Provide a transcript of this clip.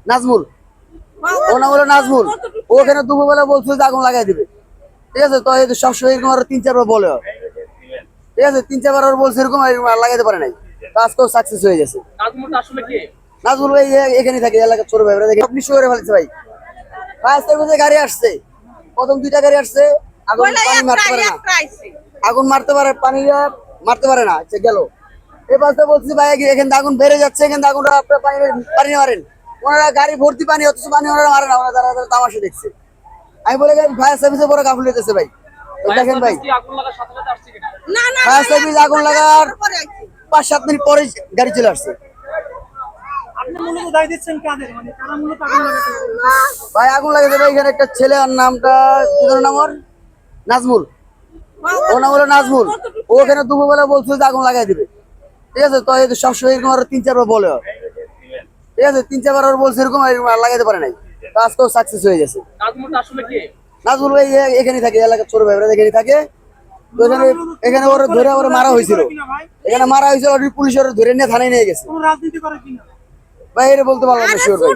নাজমুল, ওর নাম হলো নাজমুল। ওখানে দুপুরবেলা বলছিল যে আগুন লাগাই দিবে, ঠিক আছে। তো এই সবসময় এরকম আরো 3-4 বার বলে, ঠিক আছে। 3-4 বার বলছে এরকম, লাগাইতে পারে নাই। আজকেও সাকসেস হয়ে গেছে। নাজমুল ভাই এখানে থাকে, এলাকার ছোট ভাই, আপনি শহরে ফেলেছে ভাই। ফায়ার সার্ভিসে গাড়ি আসছে, প্রথম 2টা গাড়ি আসছে, আগুন পানি মারতে পারে না, আগুন মারতে পারে, পানি মারতে পারে না, গেল। এই পাশে বলছি ভাই এখান থেকে আগুন বেড়ে যাচ্ছে, এখান থেকে আগুনটা আপনার পানি মারেন। ওনারা গাড়ি ভর্তি পানি, অথচ পানি ওনারা মারে না, ওনারা তারা তামাশা দেখছে। আমি বলে গেলাম ফায়ার সার্ভিসে বড় গাফিল হইতেছে ভাই। দেখেন ভাই, ফায়ার সার্ভিস আগুন লাগার 5-7 মিনিট পরে গাড়ি চলে আসছে। ভাই আগুন লাগাতে ভাই এখানে একটা ছেলে, আর নামটা কি যেন নাম, ওর নাজমুল, ওর নাম হলো নাজমুল। ওখানে দুপুরবেলা বলছিল যে আগুন লাগাই দিবে, ঠিক আছে। তো এই সবসময় এরকম আরো 3-4 বার বলে, ঠিক আছে। 3-4 বার বলছে এরকম, লাগাইতে পারে নাই। তো আজকেও সাকসেস হয়ে গেছে। নাজমুল ভাই এখানে থাকে, এলাকার ছোট ভাই এখানে থাকে। তো এখানে ওরা ধরে ওরা মারা হয়েছিল, এখানে মারা হয়েছিল, পুলিশ ওরা ধরে নিয়ে থানায় নিয়ে গেছে। ভাই এটা বলতে পারলাম না শিওর ভাই।